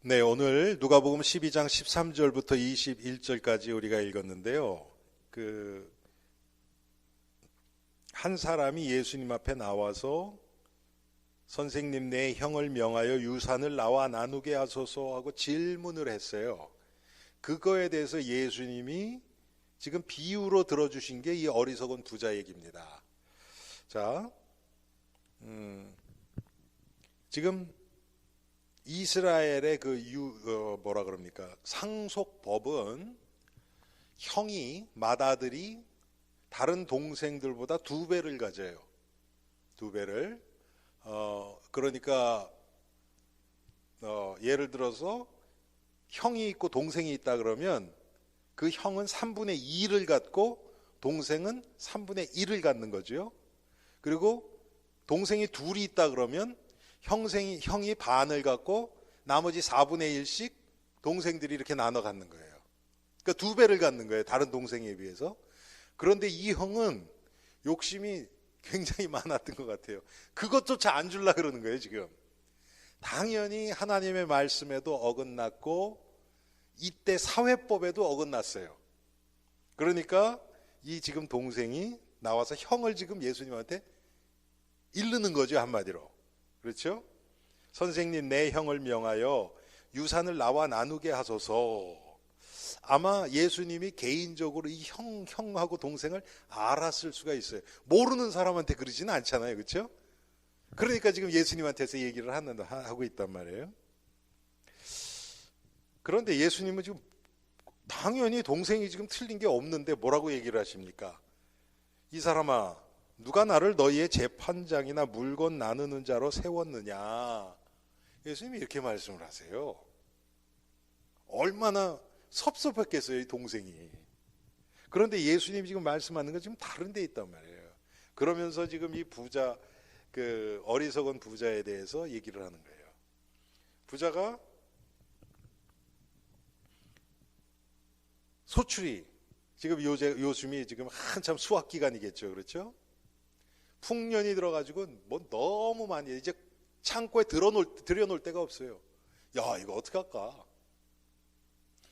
네, 오늘 누가복음 12장 13절부터 21절까지 우리가 읽었는데요. 한 사람이 예수님 앞에 나와서 선생님, 내 형을 명하여 유산을 나와 나누게 하소서 하고 질문을 했어요. 그거에 대해서 예수님이 지금 비유로 들어주신 게 이 어리석은 부자 얘기입니다. 자, 지금 이스라엘의 상속법은 형이, 맏아들이 다른 동생들보다 2배를 가져요. 2배를. 그러니까 예를 들어서 형이 있고 동생이 있다 그러면 그 형은 3분의 2를 갖고 동생은 3분의 1을 갖는 거죠. 그리고 동생이 둘이 있다 그러면 형이 반을 갖고 나머지 4분의 1씩 동생들이 이렇게 나눠 갖는 거예요. 그러니까 2배를 갖는 거예요, 다른 동생에 비해서. 그런데 이 형은 욕심이 굉장히 많았던 것 같아요. 그것조차 안 줄라 그러는 거예요, 지금. 당연히 하나님의 말씀에도 어긋났고 이때 사회법에도 어긋났어요. 그러니까 이 지금 동생이 나와서 형을 지금 예수님한테 이르는 거죠, 한마디로. 그렇죠? 선생님, 내 형을 명하여 유산을 나와 나누게 하소서. 아마 예수님이 개인적으로 이 형하고 동생을 알았을 수가 있어요. 모르는 사람한테 그러지는 않잖아요. 그렇죠? 그러니까 지금 예수님한테서 얘기를 하고 있단 말이에요. 그런데 예수님은 지금 당연히 동생이 지금 틀린 게 없는데 뭐라고 얘기를 하십니까? 이 사람아, 누가 나를 너희의 재판장이나 물건 나누는 자로 세웠느냐? 예수님이 이렇게 말씀을 하세요. 얼마나 섭섭했겠어요, 이 동생이. 그런데 예수님이 지금 말씀하는 건 지금 다른 데 있단 말이에요. 그러면서 지금 이 부자, 어리석은 부자에 대해서 얘기를 하는 거예요. 부자가 소출이 지금 요즘이 지금 한참 수확 기간이겠죠, 그렇죠? 풍년이 들어가지고 뭐 너무 많이 이제 창고에 들여놓을 데가 없어요. 야, 이거 어떻게 할까?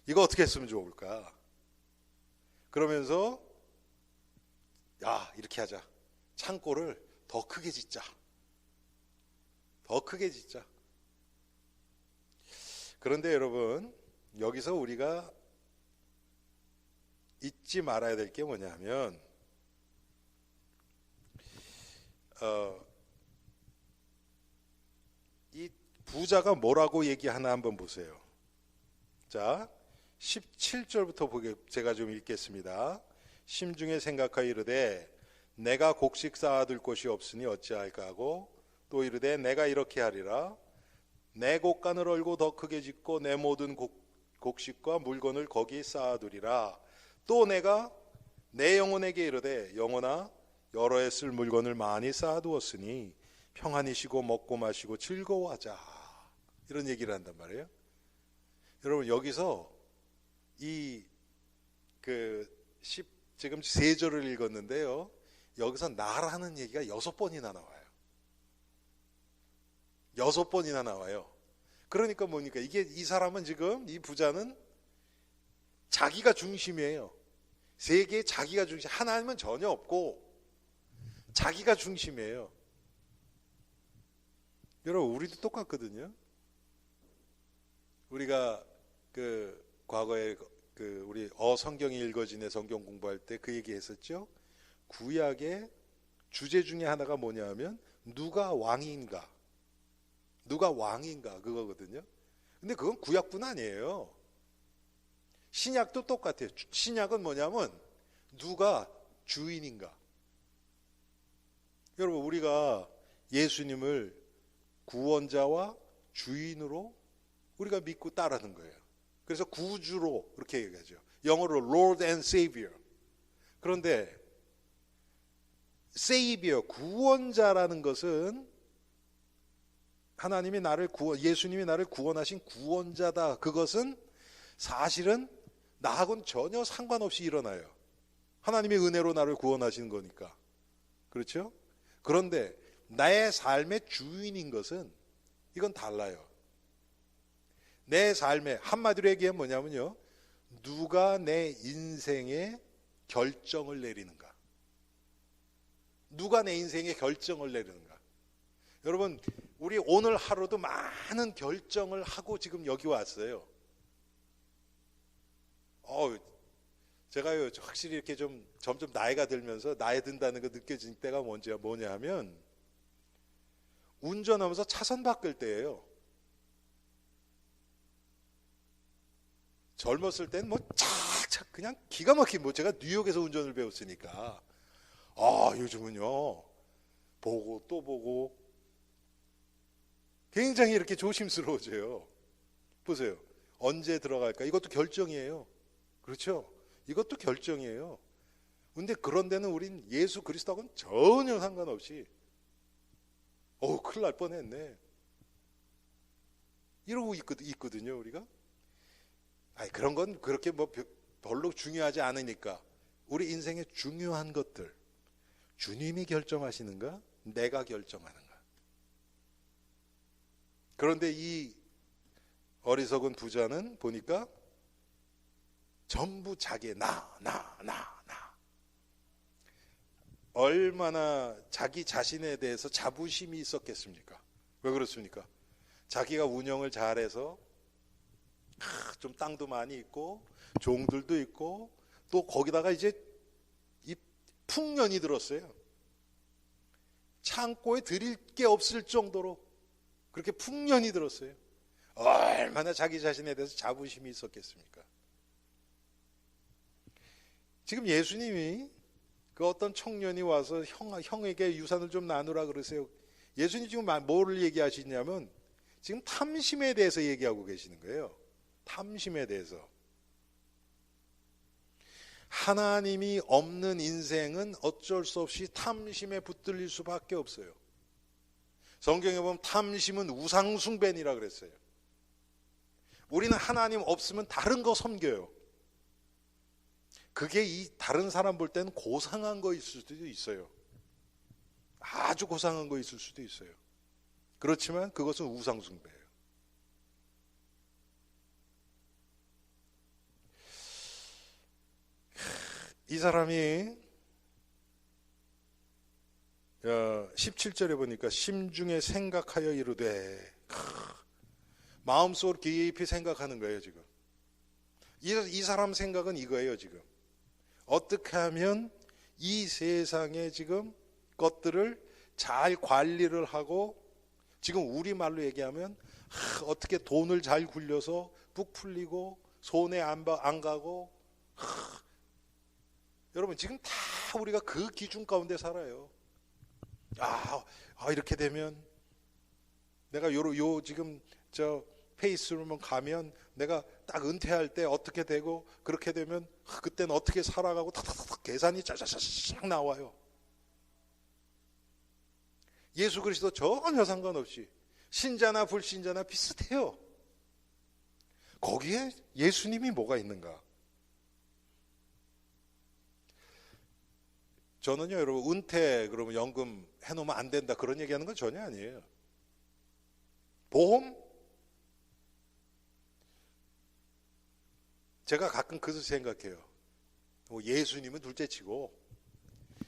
이거 어떻게 했으면 좋을까? 그러면서 야, 이렇게 하자. 창고를 더 크게 짓자. 더 크게 짓자. 그런데 여러분, 여기서 우리가 잊지 말아야 될 게 뭐냐면 이 부자가 뭐라고 얘기하나 한번 보세요. 자, 17절부터 제가 좀 읽겠습니다. 심중에 생각하여 이르되 내가 곡식 쌓아둘 곳이 없으니 어찌할까 하고 또 이르되 내가 이렇게 하리라. 내 곡간을 얼고 더 크게 짓고 내 모든 곡식과 물건을 거기 쌓아두리라. 또 내가 내 영혼에게 이르되 영혼아, 여러 해 쓸 물건을 많이 쌓아두었으니 평안히 쉬고 먹고 마시고 즐거워하자. 이런 얘기를 한단 말이에요. 여러분, 여기서 지금 3절을 읽었는데요. 여기서 나라는 얘기가 6번이나 나와요. 6번이나 나와요. 그러니까 뭡니까? 이 사람은 지금, 이 부자는 자기가 중심이에요. 세계에 자기가 중심, 하나님은 전혀 없고 자기가 중심이에요. 여러분, 우리도 똑같거든요. 우리가 과거에 우리 성경이 읽어지네 성경 공부할 때 그 얘기 했었죠. 구약의 주제 중에 하나가 뭐냐면 누가 왕인가 그거거든요. 근데 그건 구약뿐 아니에요. 신약도 똑같아요. 신약은 뭐냐면 누가 주인인가. 여러분, 우리가 예수님을 구원자와 주인으로 우리가 믿고 따르는 거예요. 그래서 구주로 그렇게 얘기하죠. 영어로 Lord and Savior. 그런데 Savior, 구원자라는 것은 예수님이 나를 구원하신 구원자다. 그것은 사실은 나하고는 전혀 상관없이 일어나요. 하나님의 은혜로 나를 구원하신 거니까. 그렇죠? 그런데 나의 삶의 주인인 것은 이건 달라요. 내 삶에 한마디로 얘기하면 뭐냐면요, 누가 내 인생의 결정을 내리는가? 누가 내 인생의 결정을 내리는가? 여러분, 우리 오늘 하루도 많은 결정을 하고 지금 여기 왔어요. 제가요, 확실히 이렇게 좀 점점 나이가 들면서 나이 든다는 거 느껴지는 때가 뭐냐 하면, 운전하면서 차선 바꿀 때예요. 젊었을 때는 뭐 착착 그냥 기가 막힌, 제가 뉴욕에서 운전을 배웠으니까, 요즘은요, 보고 또 보고 굉장히 이렇게 조심스러워져요. 보세요. 언제 들어갈까? 이것도 결정이에요. 그렇죠? 이것도 결정이에요. 근데 그런 데는 우린 예수 그리스도하고는 전혀 상관없이 큰일 날 뻔했네, 이러고 있거든요, 우리가. 그런 건 그렇게 별로 중요하지 않으니까. 우리 인생의 중요한 것들, 주님이 결정하시는가? 내가 결정하는가? 그런데 이 어리석은 부자는 보니까 전부 자기의 나. 얼마나 자기 자신에 대해서 자부심이 있었겠습니까? 왜 그렇습니까? 자기가 운영을 잘해서 좀 땅도 많이 있고 종들도 있고, 또 거기다가 이제 이 풍년이 들었어요. 창고에 드릴 게 없을 정도로 그렇게 풍년이 들었어요. 얼마나 자기 자신에 대해서 자부심이 있었겠습니까? 지금 예수님이 그 어떤 청년이 와서 형에게 유산을 좀 나누라 그러세요. 예수님 지금 뭐를 얘기하시냐면 지금 탐심에 대해서 얘기하고 계시는 거예요. 탐심에 대해서. 하나님이 없는 인생은 어쩔 수 없이 탐심에 붙들릴 수밖에 없어요. 성경에 보면 탐심은 우상숭배니라 그랬어요. 우리는 하나님 없으면 다른 거 섬겨요. 그게 이 다른 사람 볼 때는 고상한 거 있을 수도 있어요. 아주 고상한 거 있을 수도 있어요. 그렇지만 그것은 우상숭배예요. 이 사람이 17절에 보니까 심중에 생각하여 이르되, 마음속으로 깊이 생각하는 거예요. 지금 이 사람 생각은 이거예요. 지금 어떻게 하면 이 세상의 지금 것들을 잘 관리를 하고, 지금 우리말로 얘기하면 어떻게 돈을 잘 굴려서 부풀리고 손해 안 가고, 여러분 지금 다 우리가 그 기준 가운데 살아요. 이렇게 되면 내가 지금 페이스로만 가면 내가 딱 은퇴할 때 어떻게 되고, 그렇게 되면 그때는 어떻게 살아가고 탁탁탁 계산이 짜자자작 나와요. 예수 그리스도 전혀 상관없이 신자나 불신자나 비슷해요. 거기에 예수님이 뭐가 있는가? 저는요, 여러분, 은퇴 그러면 연금 해놓으면 안 된다 그런 얘기하는 건 전혀 아니에요. 보험? 제가 가끔 그 생각해요. 예수님은 둘째치고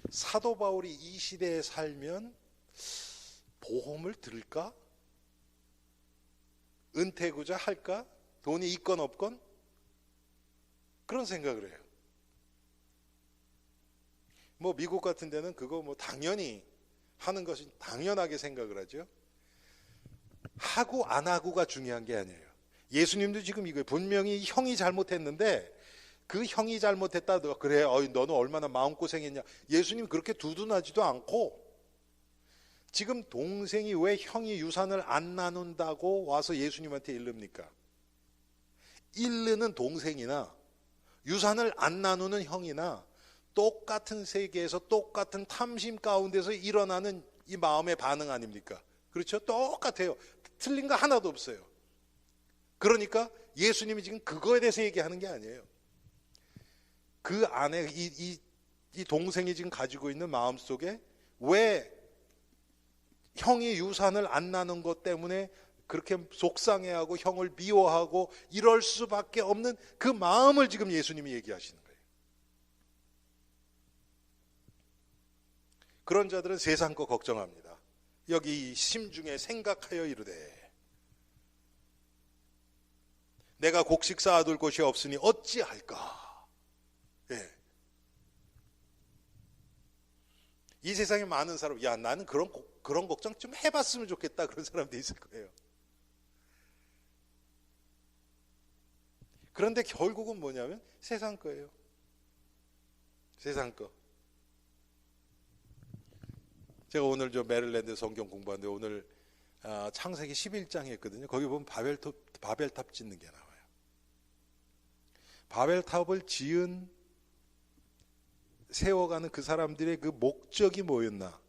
사도 바울이 이 시대에 살면 보험을 들을까? 은퇴구자 할까? 돈이 있건 없건? 그런 생각을 해요. 미국 같은 데는 그거 당연히 하는 것이 당연하게 생각을 하죠. 하고 안 하고가 중요한 게 아니에요. 예수님도 지금 이거예요. 분명히 형이 잘못했는데 그 형이 잘못했다, 그래 너는 얼마나 마음고생했냐. 예수님 그렇게 두둔하지도 않고, 지금 동생이 왜 형이 유산을 안 나눈다고 와서 예수님한테 일릅니까? 일르는 동생이나 유산을 안 나누는 형이나 똑같은 세계에서 똑같은 탐심 가운데서 일어나는 이 마음의 반응 아닙니까? 그렇죠? 똑같아요. 틀린 거 하나도 없어요. 그러니까 예수님이 지금 그거에 대해서 얘기하는 게 아니에요. 그 안에 이 동생이 지금 가지고 있는 마음 속에 왜 형이 유산을 안 나눈 것 때문에 그렇게 속상해하고 형을 미워하고 이럴 수밖에 없는 그 마음을 지금 예수님이 얘기하시는 거예요. 그런 자들은 세상 거 걱정합니다. 여기 심중에 생각하여 이르되 내가 곡식 쌓아둘 곳이 없으니 어찌할까. 예. 이 세상에 많은 사람, 야 나는 그런 걱정 좀 해봤으면 좋겠다, 그런 사람도 있을 거예요. 그런데 결국은 뭐냐면 세상 거예요. 세상 거. 제가 오늘 저 메릴랜드 성경 공부하는데 오늘 창세기 11장에 있거든요. 거기 보면 바벨탑 짓는 게 나와요. 바벨탑을 지은 세워가는 그 사람들의 그 목적이 뭐였나?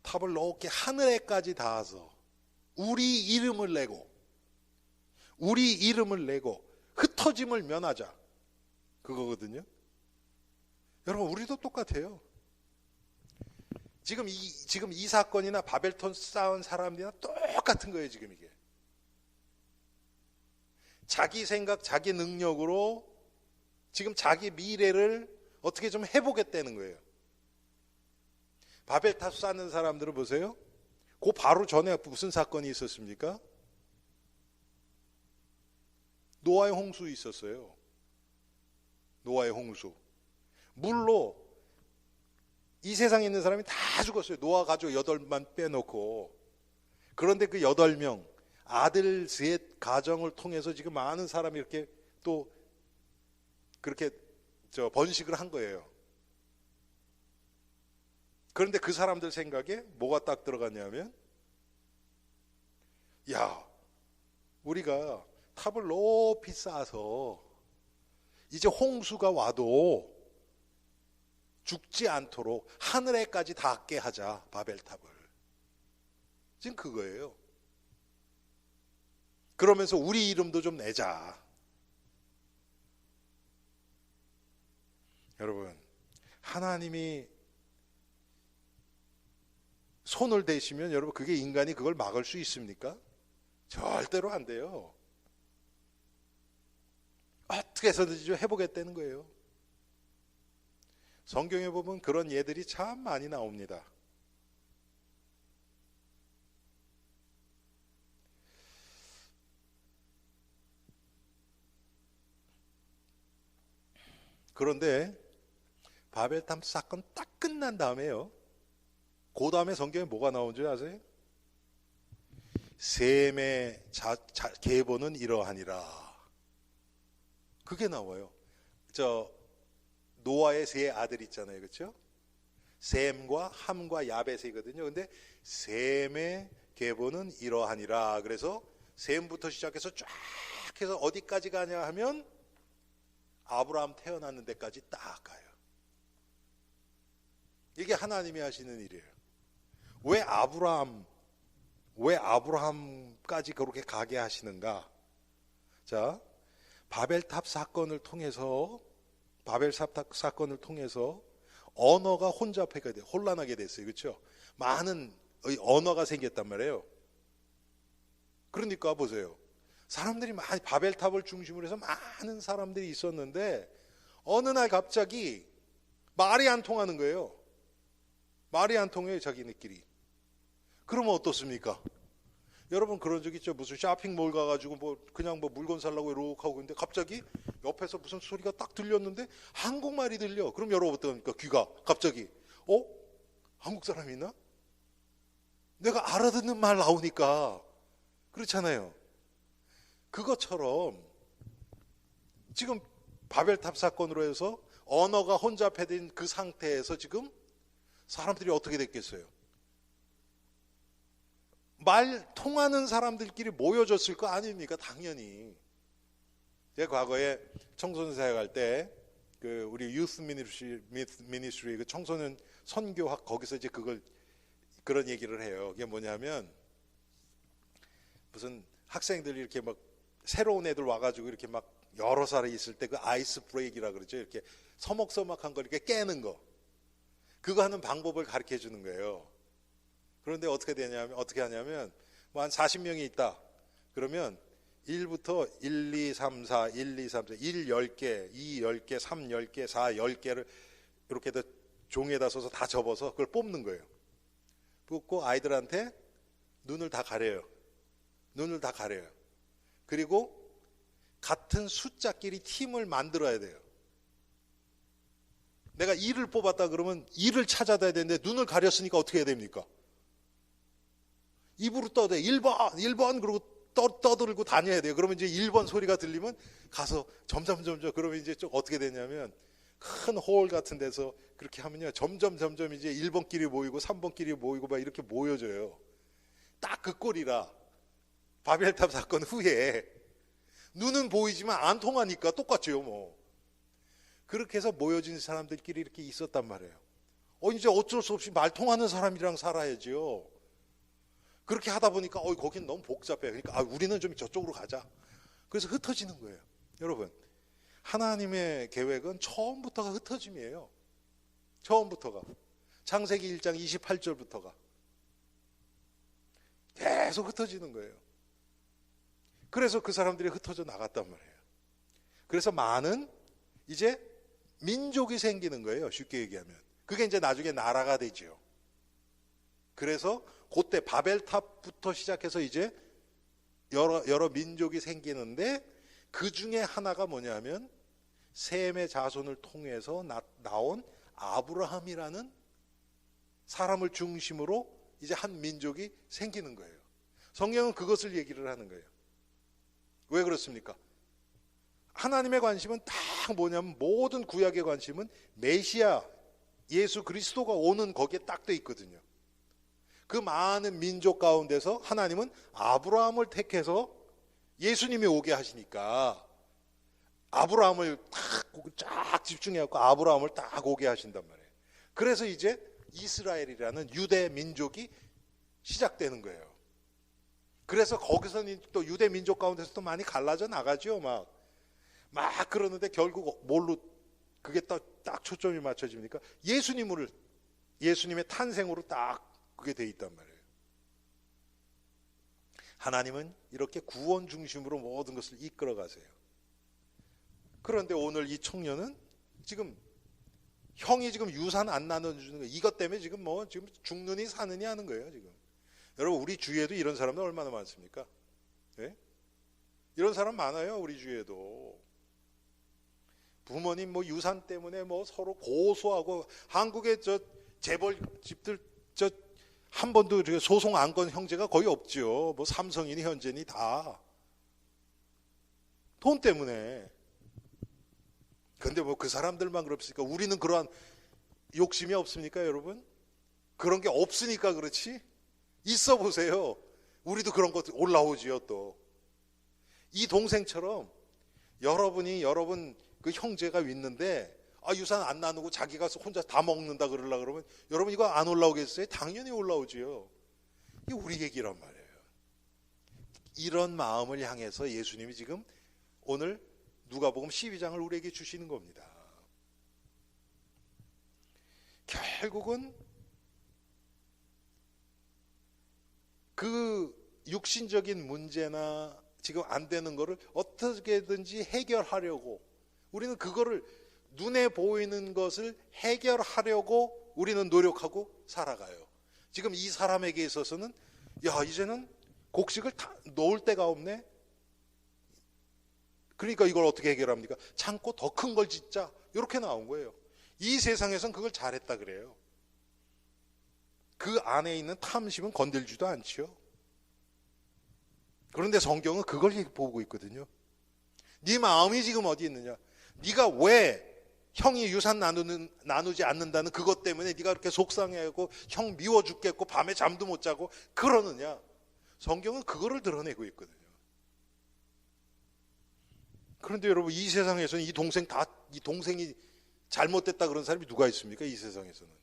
탑을 높게 하늘에까지 닿아서 우리 이름을 내고 흩어짐을 면하자, 그거거든요. 여러분, 우리도 똑같아요. 지금 이 사건이나 바벨탑 쌓은 사람들이나 똑같은 거예요. 지금 이게 자기 생각, 자기 능력으로 지금 자기 미래를 어떻게 좀 해보겠다는 거예요. 바벨탑 쌓는 사람들을 보세요. 그 바로 전에 무슨 사건이 있었습니까? 노아의 홍수 있었어요. 노아의 홍수. 물로 이 세상에 있는 사람이 다 죽었어요. 노아 가족 8만 빼놓고. 그런데 그 8명 아들 셋 가정을 통해서 지금 많은 사람이 이렇게 또 그렇게 번식을 한 거예요. 그런데 그 사람들 생각에 뭐가 딱 들어갔냐면, 야, 우리가 탑을 높이 쌓아서 이제 홍수가 와도 죽지 않도록 하늘에까지 닿게 하자, 바벨탑을. 지금 그거예요. 그러면서 우리 이름도 좀 내자. 여러분, 하나님이 손을 대시면 여러분, 그게 인간이 그걸 막을 수 있습니까? 절대로 안 돼요. 어떻게 해서든지 좀 해보겠다는 거예요. 성경에 보면 그런 예들이 참 많이 나옵니다. 그런데 바벨탑 사건 딱 끝난 다음에요, 그 다음에 성경에 뭐가 나온 줄 아세요? 셈의 계보는 이러하니라. 그게 나와요. 노아의 세 아들 있잖아요, 그렇죠? 셈과 함과 야벳이거든요. 근데 셈의 계보는 이러하니라. 그래서 셈부터 시작해서 쫙 해서 어디까지 가냐 하면 아브라함 태어나는 데까지 딱 가요. 이게 하나님이 하시는 일이에요. 왜 아브라함까지 그렇게 가게 하시는가? 자, 바벨탑 사건을 통해서 언어가 혼란하게 됐어요. 그렇죠? 많은 언어가 생겼단 말이에요. 그러니까 보세요. 사람들이 많이 바벨탑을 중심으로 해서 많은 사람들이 있었는데 어느 날 갑자기 말이 안 통하는 거예요. 말이 안 통해요, 자기네끼리. 그러면 어떻습니까? 여러분 그런 적 있죠? 무슨 쇼핑몰 가가지고 그냥 물건 살라고 이렇게 하고 있는데 갑자기 옆에서 무슨 소리가 딱 들렸는데 한국말이 들려. 그럼 여러분 어떡합니까? 귀가 갑자기 한국 사람이 있나? 내가 알아듣는 말 나오니까. 그렇잖아요. 그것처럼 지금 바벨탑 사건으로 해서 언어가 혼잡해진 그 상태에서 지금 사람들이 어떻게 됐겠어요? 말 통하는 사람들끼리 모여졌을 거 아닙니까? 당연히. 제가 과거에 청소년 사역할 때 우리 유스 미니스트리 그 청소년 선교학 거기서 이제 그런 얘기를 해요. 그게 뭐냐면 무슨 학생들이 이렇게 막 새로운 애들 와가지고 이렇게 막 여러 살이 있을 때 그 아이스 브레이크라 그러죠. 이렇게 서먹서먹한 거 이렇게 깨는 거. 그거 하는 방법을 가르쳐 주는 거예요. 그런데 어떻게 하냐면 뭐 한 40명이 있다. 그러면 1부터 1, 2, 3, 4, 1, 2, 3, 4, 1 10개, 2 10개, 3 10개, 4 10개를 이렇게 다 종이에다 써서 다 접어서 그걸 뽑는 거예요. 뽑고 아이들한테 눈을 다 가려요. 눈을 다 가려요. 그리고 같은 숫자끼리 팀을 만들어야 돼요. 내가 2를 뽑았다 그러면 2를 찾아야 되는데 눈을 가렸으니까 어떻게 해야 됩니까? 입으로 떠대 1번, 1번 그러고 떠들고 다녀야 돼요. 그러면 이제 1번 소리가 들리면 가서 점점 그러면 이제 좀 어떻게 되냐면 큰 홀 같은 데서 그렇게 하면요. 점점 이제 1번끼리 모이고 3번끼리 모이고 막 이렇게 모여져요. 딱 그 꼴이라 바벨탑 사건 후에 눈은 보이지만 안 통하니까 똑같죠, 뭐. 그렇게 해서 모여진 사람들끼리 이렇게 있었단 말이에요. 이제 어쩔 수 없이 말 통하는 사람이랑 살아야지요. 그렇게 하다 보니까 거긴 너무 복잡해. 그러니까 우리는 좀 저쪽으로 가자. 그래서 흩어지는 거예요. 여러분, 하나님의 계획은 처음부터가 흩어짐이에요. 처음부터가. 창세기 1장 28절부터가 계속 흩어지는 거예요. 그래서 그 사람들이 흩어져 나갔단 말이에요. 그래서 많은 이제 민족이 생기는 거예요. 쉽게 얘기하면. 그게 이제 나중에 나라가 되죠. 그래서 그때 바벨탑부터 시작해서 이제 여러 민족이 생기는데 그 중에 하나가 뭐냐면 셈의 자손을 통해서 나온 아브라함이라는 사람을 중심으로 이제 한 민족이 생기는 거예요. 성경은 그것을 얘기를 하는 거예요. 왜 그렇습니까? 하나님의 관심은 딱 뭐냐면 모든 구약의 관심은 메시아 예수 그리스도가 오는 거기에 딱 돼 있거든요. 그 많은 민족 가운데서 하나님은 아브라함을 택해서 예수님이 오게 하시니까 아브라함을 쫙 집중해갖고 아브라함을 딱 오게 하신단 말이에요. 그래서 이제 이스라엘이라는 유대 민족이 시작되는 거예요. 그래서 거기서는 또 유대 민족 가운데서 또 많이 갈라져 나가죠. 막 그러는데 결국 뭘로 그게 딱 초점이 맞춰집니까? 예수님의 탄생으로 딱 그게 돼 있단 말이에요. 하나님은 이렇게 구원 중심으로 모든 것을 이끌어 가세요. 그런데 오늘 이 청년은 형이 유산 안 나눠주는 거예요. 이것 때문에 지금 죽느니 사느니 하는 거예요, 지금. 여러분, 우리 주위에도 이런 사람들 얼마나 많습니까? 네? 이런 사람 많아요, 우리 주위에도. 부모님 유산 때문에 서로 고소하고, 한국의 재벌집들 한 번도 소송 안 건 형제가 거의 없죠. 삼성이니 현재니 다. 돈 때문에. 근데 그 사람들만 그렇습니까? 우리는 그러한 욕심이 없습니까, 여러분? 그런 게 없으니까 그렇지? 있어 보세요. 우리도 그런 것 올라오지요, 또. 이 동생처럼 여러분 그 형제가 있는데 유산 안 나누고 자기가 혼자 다 먹는다 그러면 여러분 이거 안 올라오겠어요? 당연히 올라오지요. 이게 우리 얘기란 말이에요. 이런 마음을 향해서 예수님이 지금 오늘 누가복음 12장을 우리에게 주시는 겁니다. 결국은 그 육신적인 문제나 지금 안 되는 거를 어떻게든지 해결하려고 우리는 그거를 눈에 보이는 것을 해결하려고 우리는 노력하고 살아가요. 지금 이 사람에게 있어서는 이제는 곡식을 다 놓을 데가 없네. 그러니까 이걸 어떻게 해결합니까? 참고 더 큰 걸 짓자. 이렇게 나온 거예요. 이 세상에선 그걸 잘했다 그래요. 그 안에 있는 탐심은 건들지도 않지요. 그런데 성경은 그걸 보고 있거든요. 네 마음이 지금 어디 있느냐? 네가 왜 형이 유산 나누지 않는다는 그것 때문에 네가 그렇게 속상해하고 형 미워 죽겠고 밤에 잠도 못 자고 그러느냐? 성경은 그거를 드러내고 있거든요. 그런데 여러분 이 세상에서는 이 동생이 잘못됐다 그런 사람이 누가 있습니까? 이 세상에서는.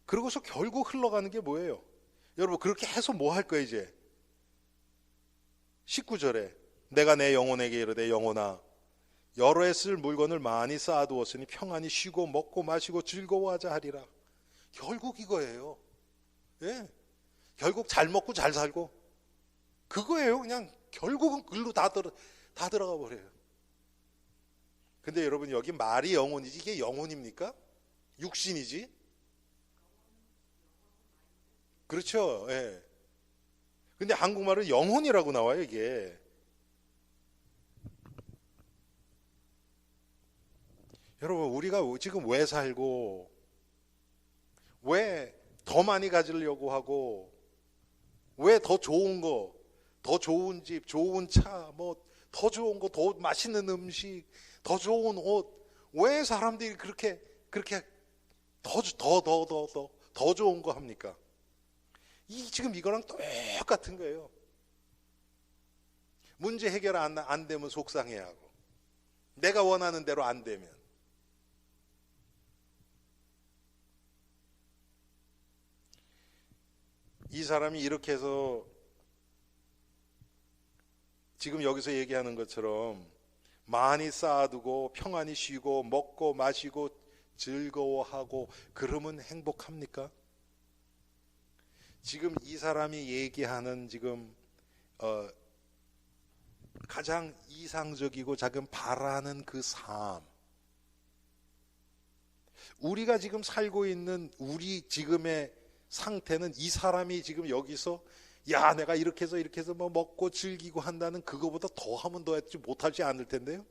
그러고서 결국 흘러가는 게 뭐예요? 여러분 그렇게 해서 뭐 할 거예요 이제? 19절에 내가 내 영혼에게 이르되 영혼아 여러 해 쓸 물건을 많이 쌓아두었으니 평안히 쉬고 먹고 마시고 즐거워하자 하리라. 결국 이거예요. 예. 결국 잘 먹고 잘 살고 그거예요. 그냥 결국은 글로 다 들어가 버려요. 근데 여러분 여기 말이 영혼이지 이게 영혼입니까? 육신이지? 그렇죠. 예. 근데 한국말은 영혼이라고 나와요, 이게. 여러분, 우리가 지금 왜 살고, 왜 더 많이 가지려고 하고, 왜 더 좋은 거, 더 좋은 집, 좋은 차, 뭐, 더 좋은 거, 더 맛있는 음식, 더 좋은 옷, 왜 사람들이 그렇게 더 좋은 거 합니까? 지금 이거랑 똑같은 거예요. 문제 해결 안 되면 속상해하고, 내가 원하는 대로 안 되면. 이 사람이 이렇게 해서 지금 여기서 얘기하는 것처럼 많이 쌓아두고 평안히 쉬고 먹고 마시고 즐거워하고 그러면 행복합니까? 지금 이 사람이 얘기하는 지금 가장 이상적이고 자금 바라는 그 삶, 우리가 지금 살고 있는 우리 지금의 상태는 이 사람이 지금 여기서 야 내가 이렇게 해서 뭐 먹고 즐기고 한다는 그거보다 더 하면 더 했지 못하지 않을 텐데요.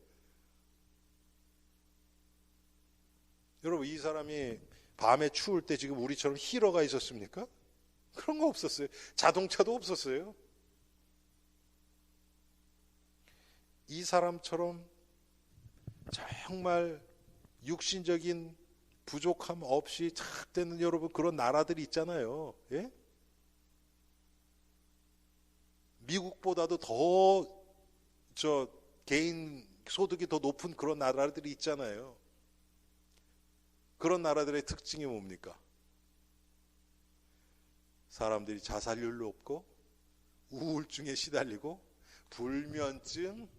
여러분 이 사람이 밤에 추울 때 지금 우리처럼 히터가 있었습니까? 그런 거 없었어요. 자동차도 없었어요. 이 사람처럼 정말 육신적인 부족함 없이 착 되는 여러분 그런 나라들이 있잖아요. 예? 미국보다도 더 개인 소득이 더 높은 그런 나라들이 있잖아요. 그런 나라들의 특징이 뭡니까? 사람들이 자살률 높고 우울증에 시달리고 불면증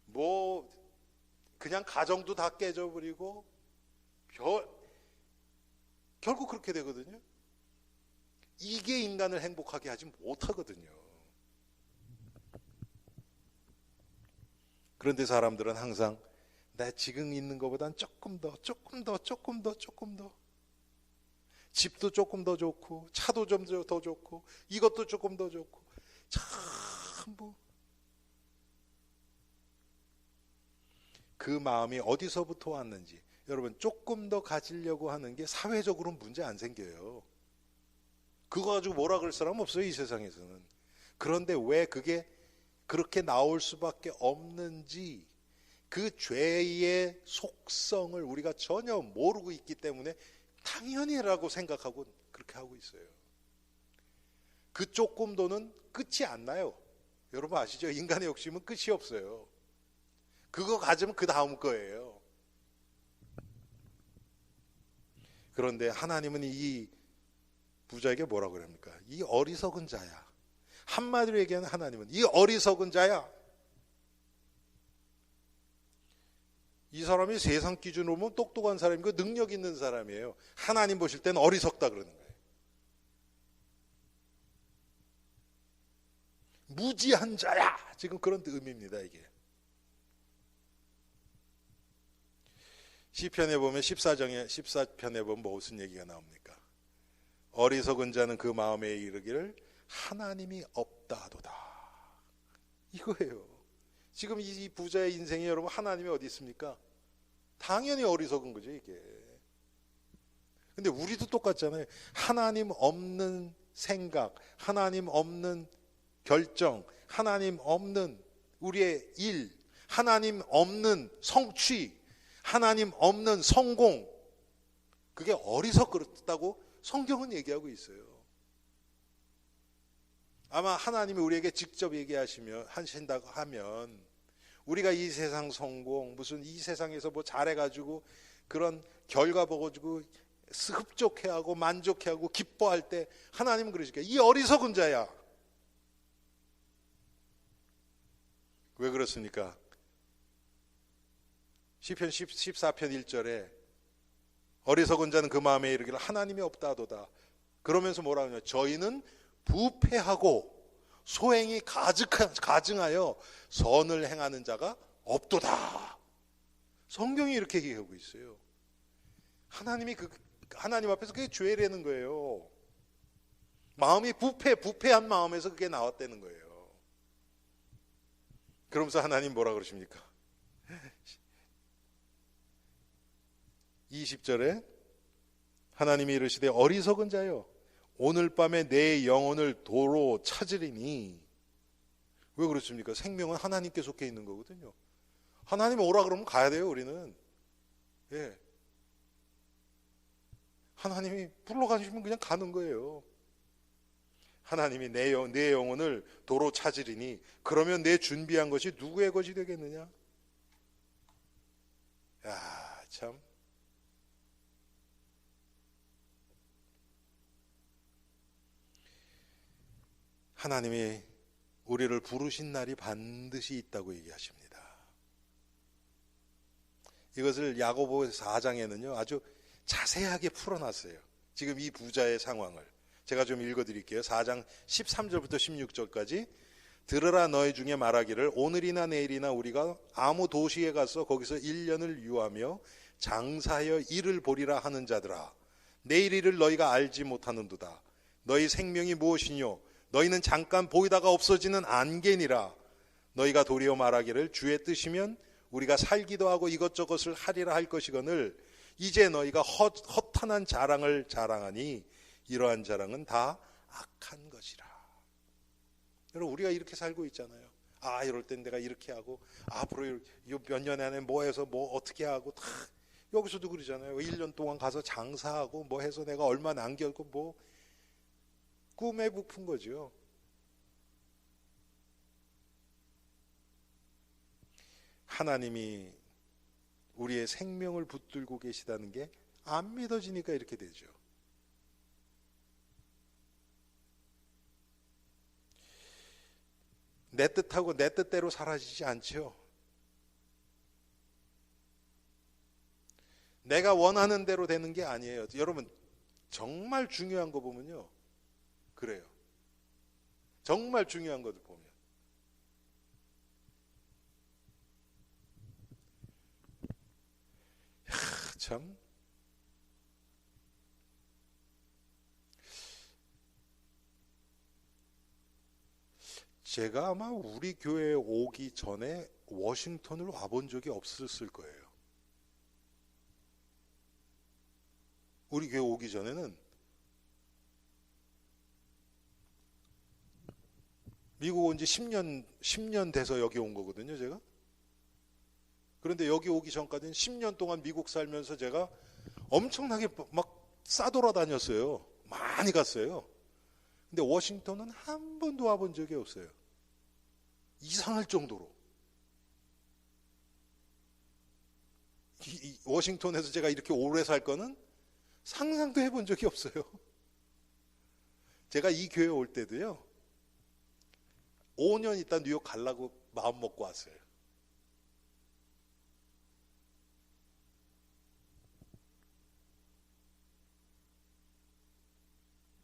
뭐 그냥 가정도 다 깨져버리고 결국 그렇게 되거든요. 이게 인간을 행복하게 하지 못하거든요. 그런데 사람들은 항상 나 지금 있는 것보단 조금 더 집도 조금 더 좋고 차도 좀 더 좋고 이것도 조금 더 좋고 참 그 마음이 어디서부터 왔는지 여러분 조금 더 가지려고 하는 게 사회적으로는 문제 안 생겨요. 그거 가지고 뭐라 그럴 사람 없어요 이 세상에서는. 그런데 왜 그게 그렇게 나올 수밖에 없는지 그 죄의 속성을 우리가 전혀 모르고 있기 때문에 당연히라고 생각하고 그렇게 하고 있어요. 그 조금 더는 끝이 안 나요. 여러분 아시죠? 인간의 욕심은 끝이 없어요. 그거 가지면 그 다음 거예요. 그런데 하나님은 이 부자에게 뭐라고 그럽니까? 이 어리석은 자야. 한마디로 얘기하는 하나님은 이 어리석은 자야. 이 사람이 세상 기준으로 보면 똑똑한 사람이고 능력 있는 사람이에요. 하나님 보실 때는 어리석다 그러는 거예요. 무지한 자야. 지금 그런 의미입니다 이게. 시편에 보면 14편에 보면 무슨 얘기가 나옵니까? 어리석은 자는 그 마음에 이르기를 하나님이 없다도다. 이거예요. 지금 이 부자의 인생에 여러분 하나님이 어디 있습니까? 당연히 어리석은 거죠 이게. 근데 우리도 똑같잖아요. 하나님 없는 생각, 하나님 없는 결정, 하나님 없는 우리의 일, 하나님 없는 성취, 하나님 없는 성공, 그게 어리석다고 성경은 얘기하고 있어요. 아마 하나님이 우리에게 직접 하신다고 하면 우리가 이 세상 성공, 무슨 이 세상에서 뭐 잘해가지고 그런 결과 보고주고 흡족해하고 만족해하고 기뻐할 때 하나님은 그러실까요? 이 어리석은 자야. 왜 그렇습니까? 시편 14편 1절에 어리석은 자는 그 마음에 이르기를 하나님이 없다 하도다. 그러면서 뭐라 하냐? 저희는 부패하고 소행이 가증하여 선을 행하는 자가 없도다. 성경이 이렇게 얘기하고 있어요. 하나님 앞에서 그게 죄라는 거예요. 마음이 부패한 마음에서 그게 나왔다는 거예요. 그러면서 하나님 뭐라 그러십니까? 20절에 하나님이 이르시되 어리석은 자여 오늘 밤에 내 영혼을 도로 찾으리니. 왜 그렇습니까? 생명은 하나님께 속해 있는 거거든요. 하나님 오라 그러면 가야 돼요. 우리는. 예. 하나님이 불러가시면 그냥 가는 거예요. 하나님이 내 영혼을 도로 찾으리니 그러면 내 준비한 것이 누구의 것이 되겠느냐? 야, 참. 하나님이 우리를 부르신 날이 반드시 있다고 얘기하십니다. 이것을 야고보서 4장에는요 아주 자세하게 풀어놨어요. 지금 이 부자의 상황을 제가 좀 읽어드릴게요. 4장 13절부터 16절까지 들으라 너희 중에 말하기를 오늘이나 내일이나 우리가 아무 도시에 가서 거기서 1년을 유하며 장사하여 이를 보리라 하는 자들아 내일 일을 너희가 알지 못하는도다. 너희 생명이 무엇이뇨? 너희는 잠깐 보이다가 없어지는 안개니라. 너희가 도리어 말하기를 주의 뜻이면 우리가 살기도 하고 이것저것을 하리라 할 것이거늘 이제 너희가 허탄한 자랑을 자랑하니 이러한 자랑은 다 악한 것이라. 여러분 우리가 이렇게 살고 있잖아요. 아 이럴 땐 내가 이렇게 하고 앞으로 몇 년 안에 뭐 해서 뭐 어떻게 하고 다 여기서도 그러잖아요. 1년 동안 가서 장사하고 뭐 해서 내가 얼마 남겼고 뭐 꿈에 부푼 거죠. 하나님이 우리의 생명을 붙들고 계시다는 게 안 믿어지니까 이렇게 되죠. 내 뜻하고 내 뜻대로 사라지지 않죠. 내가 원하는 대로 되는 게 아니에요. 여러분 정말 중요한 거 보면요 그래요. 정말 중요한 것을 보면 참 제가 아마 우리 교회에 오기 전에 워싱턴을 와본 적이 없었을 거예요. 우리 교회 오기 전에는 미국 온 지 10년 돼서 여기 온 거거든요, 제가. 그런데 여기 오기 전까지는 10년 동안 미국 살면서 제가 엄청나게 막 싸돌아다녔어요. 많이 갔어요. 근데 워싱턴은 한 번도 와본 적이 없어요. 이상할 정도로. 워싱턴에서 제가 이렇게 오래 살 거는 상상도 해본 적이 없어요. 제가 이 교회 올 때도요. 5년 있다 뉴욕 가려고 마음 먹고 왔어요.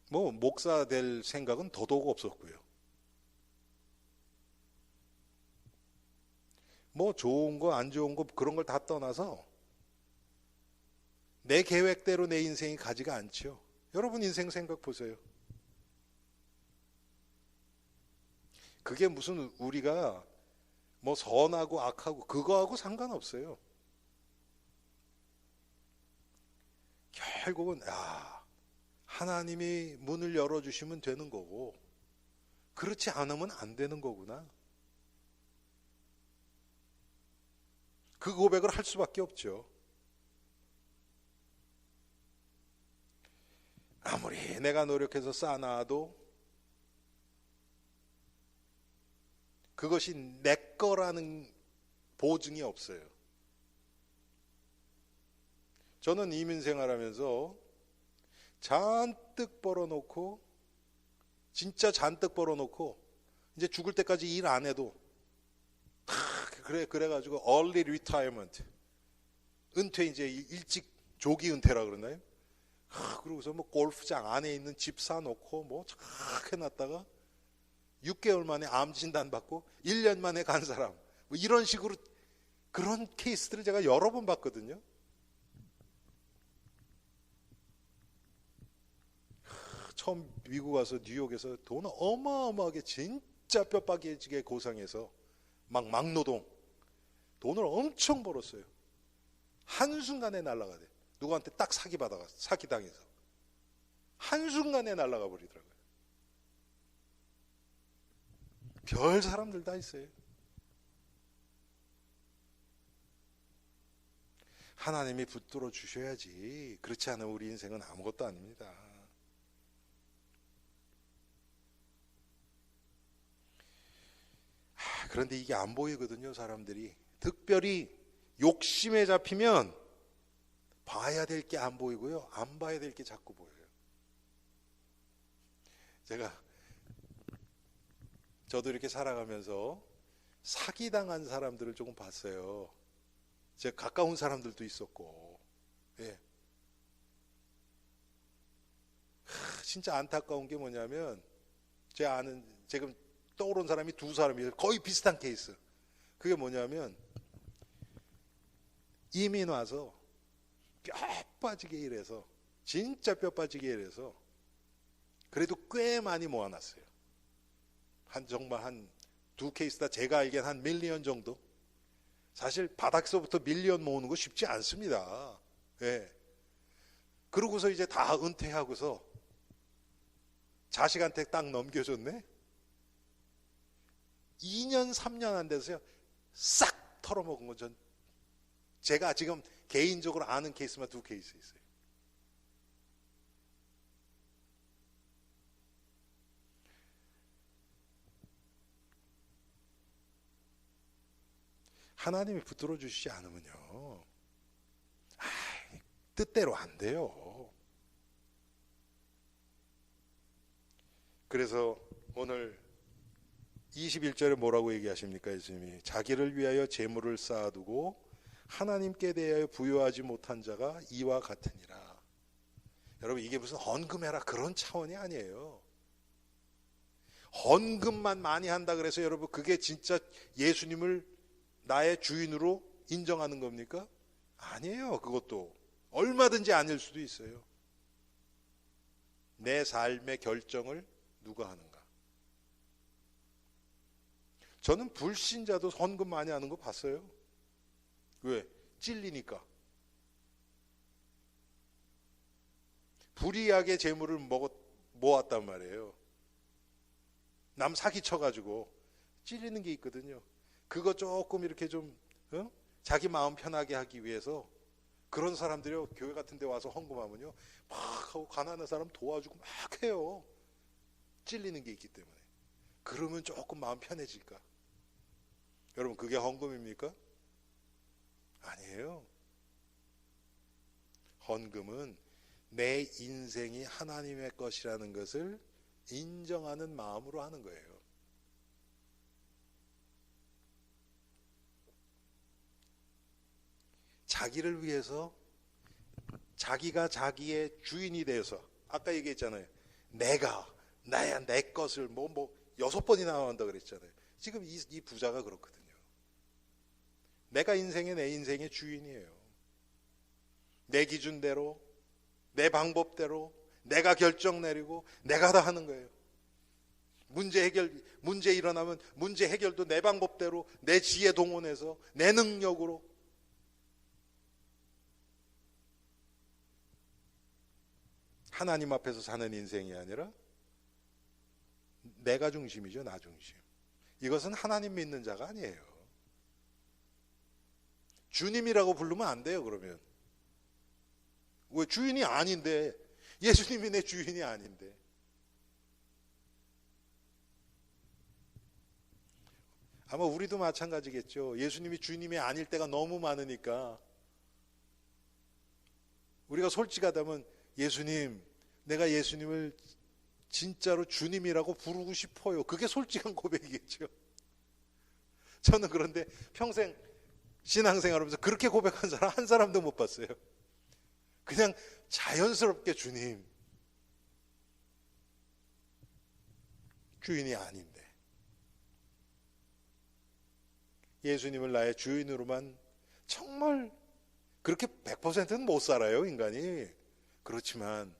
뭐 목사 될 생각은 더더욱 없었고요. 뭐 좋은 거 안 좋은 거 그런 걸 다 떠나서 내 계획대로 내 인생이 가지가 않죠. 여러분 인생 생각 보세요. 그게 무슨 우리가 뭐 선하고 악하고 그거하고 상관없어요. 결국은 하나님이 문을 열어주시면 되는 거고 그렇지 않으면 안 되는 거구나. 그 고백을 할 수밖에 없죠. 아무리 내가 노력해서 쌓아놔도 그것이 내 거라는 보증이 없어요. 저는 이민 생활하면서 잔뜩 벌어놓고 진짜 잔뜩 벌어놓고 이제 죽을 때까지 일 안 해도 다 그래가지고 early retirement, 은퇴 이제 일찍 조기 은퇴라 그러나요? 그러고서 뭐 골프장 안에 있는 집 사놓고 뭐 착 해놨다가 6개월 만에 암 진단 받고 1년 만에 간 사람, 뭐 이런 식으로 그런 케이스들을 제가 여러 번 봤거든요. 처음 미국 와서 뉴욕에서 돈을 어마어마하게 진짜 뼈빠개지게 고상해서 막 막노동 돈을 엄청 벌었어요. 한순간에 날아가 돼. 누구한테 딱 사기당해서 한순간에 날아가 버리더라고요. 별 사람들 다 있어요. 하나님이 붙들어 주셔야지. 그렇지 않으면 우리 인생은 아무것도 아닙니다. 그런데 이게 안 보이거든요, 사람들이. 특별히 욕심에 잡히면 봐야 될 게 안 보이고요, 안 봐야 될 게 자꾸 보여요. 저도 이렇게 살아가면서 사기당한 사람들을 조금 봤어요. 제가 가까운 사람들도 있었고, 예. 진짜 안타까운 게 뭐냐면, 제가 아는, 지금 떠오른 사람이 두 사람이에요. 거의 비슷한 케이스. 그게 뭐냐면, 이민 와서 뼈 빠지게 일해서, 진짜 뼈 빠지게 일해서, 그래도 꽤 많이 모아놨어요. 정말 한 두 케이스 다 제가 알기엔 한 밀리언 정도. 사실 바닥서부터 밀리언 모으는 거 쉽지 않습니다. 예. 그러고서 이제 다 은퇴하고서 자식한테 딱 넘겨줬네. 2년 3년 안 돼서요, 싹 털어먹은 건 제가 지금 개인적으로 아는 케이스만 두 케이스 있어요. 하나님이 붙들어 주시지 않으면요, 뜻대로 안 돼요. 그래서 오늘 21절에 뭐라고 얘기하십니까? 예수님이 자기를 위하여 재물을 쌓아두고 하나님께 대하여 부여하지 못한 자가 이와 같으니라. 여러분, 이게 무슨 헌금해라 그런 차원이 아니에요. 헌금만 많이 한다 그래서 여러분 그게 진짜 예수님을 나의 주인으로 인정하는 겁니까? 아니에요. 그것도 얼마든지 아닐 수도 있어요. 내 삶의 결정을 누가 하는가? 저는 불신자도 헌금 많이 하는 거 봤어요. 왜? 찔리니까. 불이하게 재물을 모았단 말이에요. 남 사기쳐가지고 찔리는 게 있거든요. 그거 조금 이렇게 좀 자기 마음 편하게 하기 위해서 그런 사람들이 교회 같은 데 와서 헌금하면요, 막 하고 가난한 사람 도와주고 막 해요. 찔리는 게 있기 때문에. 그러면 조금 마음 편해질까? 여러분, 그게 헌금입니까? 아니에요. 헌금은 내 인생이 하나님의 것이라는 것을 인정하는 마음으로 하는 거예요. 자기를 위해서, 자기가 자기의 주인이 되어서, 아까 얘기했잖아요. 나야 내 것을 6번이나 나온다 그랬잖아요. 지금 이 부자가 그렇거든요. 내가 내 인생의 주인이에요. 내 기준대로, 내 방법대로, 내가 결정 내리고, 내가 다 하는 거예요. 문제 일어나면 문제 해결도 내 방법대로, 내 지혜 동원해서, 내 능력으로. 하나님 앞에서 사는 인생이 아니라 내가 중심이죠. 나 중심. 이것은 하나님 믿는 자가 아니에요. 주님이라고 부르면 안 돼요. 그러면 왜? 주인이 아닌데. 예수님이 내 주인이 아닌데. 아마 우리도 마찬가지겠죠. 예수님이 주님이 아닐 때가 너무 많으니까 우리가 솔직하다면, 예수님, 내가 예수님을 진짜로 주님이라고 부르고 싶어요. 그게 솔직한 고백이겠죠. 저는 그런데 평생 신앙생활하면서 그렇게 고백한 사람 한 사람도 못 봤어요. 그냥 자연스럽게 주님, 주인이 아닌데 예수님을 나의 주인으로만, 정말 그렇게 100%는 못 살아요, 인간이. 그렇지만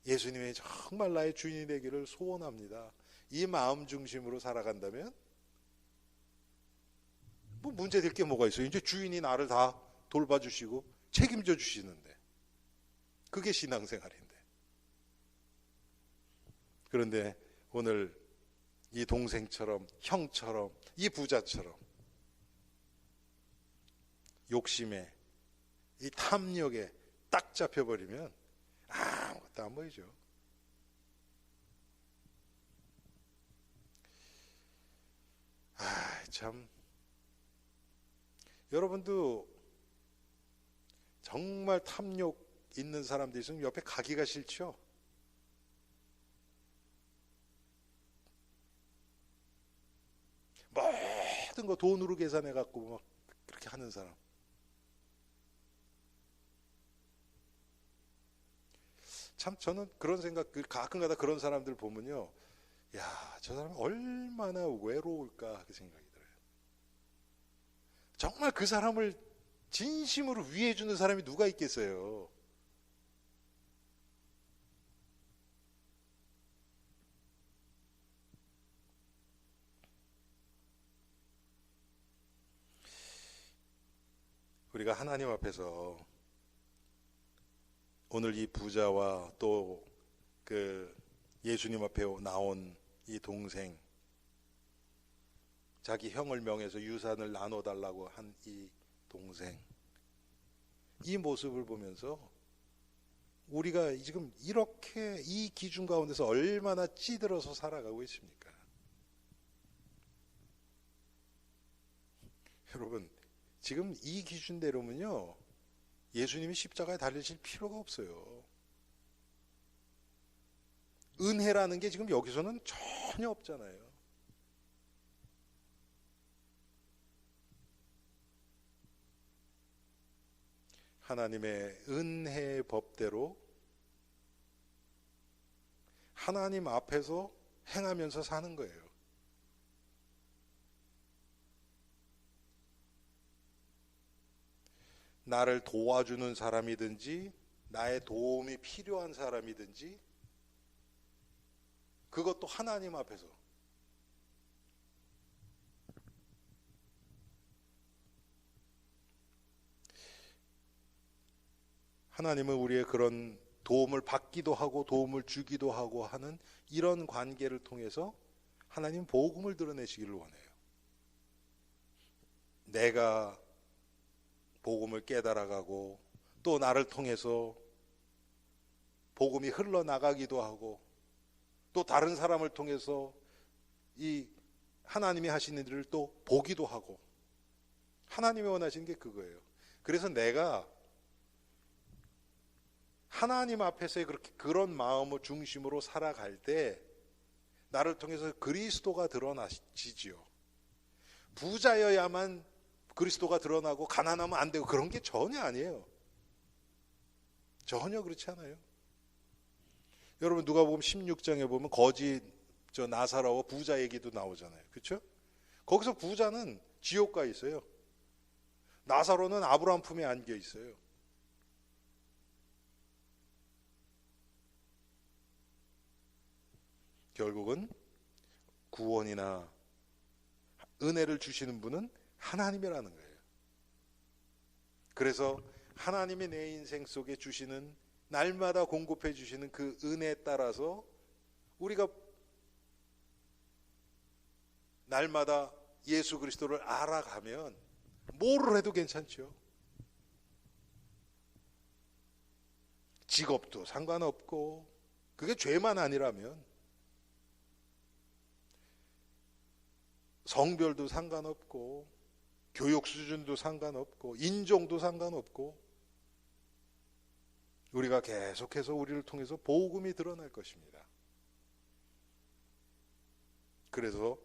예수님이 정말 나의 주인이 되기를 소원합니다. 이 마음 중심으로 살아간다면 뭐 문제될 게 뭐가 있어요? 이제 주인이 나를 다 돌봐주시고 책임져 주시는데, 그게 신앙생활인데. 그런데 오늘 이 동생처럼, 형처럼, 이 부자처럼 욕심에, 이 탐욕에 딱 잡혀버리면 아무것도 안 보이죠. 참, 여러분도 정말 탐욕 있는 사람들이 있으면 옆에 가기가 싫죠? 모든 거 돈으로 계산해 갖고 막 그렇게 하는 사람. 참, 저는 그런 생각, 가끔가다 그런 사람들 보면요, 야, 저 사람 얼마나 외로울까, 그 생각이 들어요. 정말 그 사람을 진심으로 위해 주는 사람이 누가 있겠어요? 우리가 하나님 앞에서 오늘 이 부자와 또 그 예수님 앞에 나온 이 동생, 자기 형을 명해서 유산을 나눠달라고 한 이 동생, 이 모습을 보면서 우리가 지금 이렇게 이 기준 가운데서 얼마나 찌들어서 살아가고 있습니까? 여러분, 지금 이 기준대로면요, 예수님이 십자가에 달리실 필요가 없어요. 은혜라는 게 지금 여기서는 전혀 없잖아요. 하나님의 은혜의 법대로 하나님 앞에서 행하면서 사는 거예요. 나를 도와주는 사람이든지 나의 도움이 필요한 사람이든지 그것도 하나님 앞에서 하나님은 우리의 그런 도움을 받기도 하고 도움을 주기도 하고 하는 이런 관계를 통해서 하나님 복음을 드러내시기를 원해요. 내가 복음을 깨달아가고 또 나를 통해서 복음이 흘러나가기도 하고 또 다른 사람을 통해서 이 하나님이 하시는 일을 또 보기도 하고, 하나님이 원하시는 게 그거예요. 그래서 내가 하나님 앞에서의 그런 마음을 중심으로 살아갈 때 나를 통해서 그리스도가 드러나시지요. 부자여야만 그리스도가 드러나고 가난하면 안 되고 그런 게 전혀 아니에요. 전혀 그렇지 않아요. 여러분, 누가복음 16장에 보면 거지 나사로와 부자 얘기도 나오잖아요. 그렇죠? 거기서 부자는 지옥가에 있어요. 나사로는 아브라함 품에 안겨 있어요. 결국은 구원이나 은혜를 주시는 분은 하나님이라는 거예요. 그래서 하나님이 내 인생 속에 주시는, 날마다 공급해 주시는 그 은혜에 따라서 우리가 날마다 예수 그리스도를 알아가면 뭐를 해도 괜찮죠. 직업도 상관없고, 그게 죄만 아니라면 성별도 상관없고, 교육 수준도 상관없고, 인종도 상관없고, 우리가 계속해서 우리를 통해서 복음이 드러날 것입니다. 그래서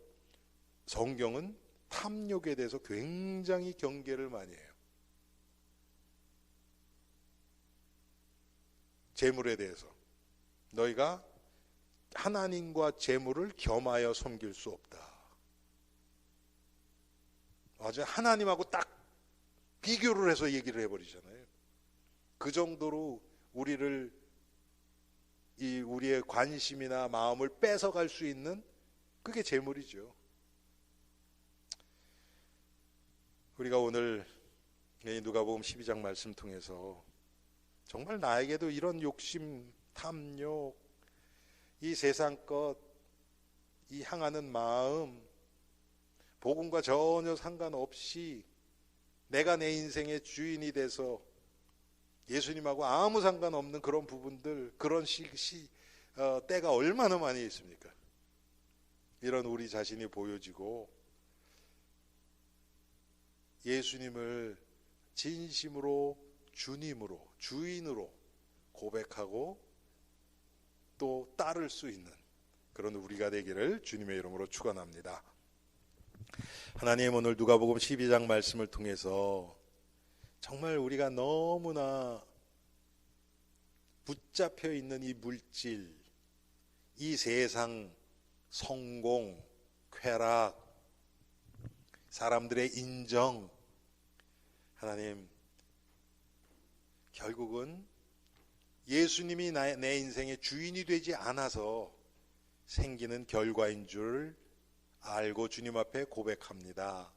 성경은 탐욕에 대해서 굉장히 경계를 많이 해요. 재물에 대해서 너희가 하나님과 재물을 겸하여 섬길 수 없다. 아주 하나님하고 딱 비교를 해서 얘기를 해버리잖아요. 그 정도로 우리의 관심이나 마음을 뺏어갈 수 있는 그게 재물이죠. 우리가 오늘 누가복음 12장 말씀 통해서 정말 나에게도 이런 욕심, 탐욕, 이 세상 것, 이 향하는 마음, 복음과 전혀 상관없이 내가 내 인생의 주인이 돼서 예수님하고 아무 상관없는 그런 부분들, 그런 때가 얼마나 많이 있습니까? 이런 우리 자신이 보여지고 예수님을 진심으로 주님으로, 주인으로 고백하고 또 따를 수 있는 그런 우리가 되기를 주님의 이름으로 축원합니다. 하나님, 오늘 누가복음 12장 말씀을 통해서 정말 우리가 너무나 붙잡혀 있는 이 물질, 이 세상, 성공, 쾌락, 사람들의 인정, 하나님, 결국은 예수님이 내 인생의 주인이 되지 않아서 생기는 결과인 줄 알고 주님 앞에 고백합니다.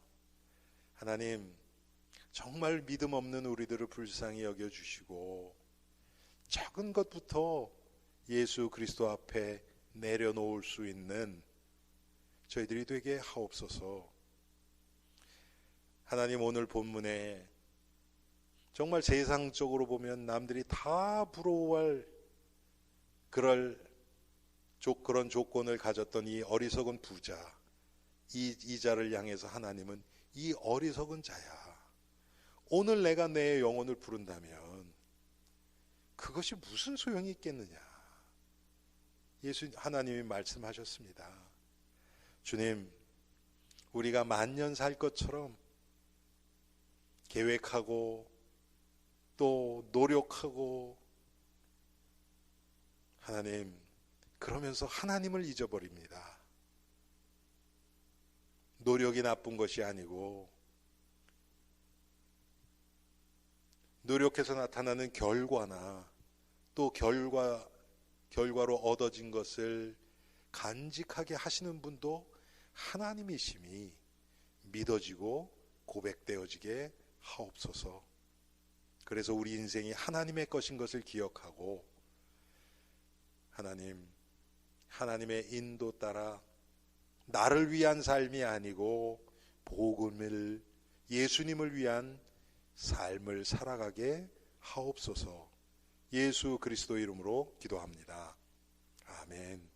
하나님, 정말 믿음 없는 우리들을 불쌍히 여겨주시고 작은 것부터 예수 그리스도 앞에 내려놓을 수 있는 저희들이 되게 하옵소서. 하나님, 오늘 본문에 정말 세상적으로 보면 남들이 다 부러워할 그런 조건을 가졌던 이 어리석은 부자, 이 자를 향해서 하나님은 이 어리석은 자야, 오늘 내가 내 영혼을 부른다면 그것이 무슨 소용이 있겠느냐. 하나님이 말씀하셨습니다. 주님, 우리가 만년 살 것처럼 계획하고 또 노력하고 하나님, 그러면서 하나님을 잊어버립니다. 노력이 나쁜 것이 아니고 노력해서 나타나는 결과나 또 결과로 얻어진 것을 간직하게 하시는 분도 하나님이심이 믿어지고 고백되어지게 하옵소서. 그래서 우리 인생이 하나님의 것인 것을 기억하고 하나님의 인도 따라 나를 위한 삶이 아니고 복음을, 예수님을 위한 삶을 살아가게 하옵소서. 예수 그리스도 이름으로 기도합니다. 아멘.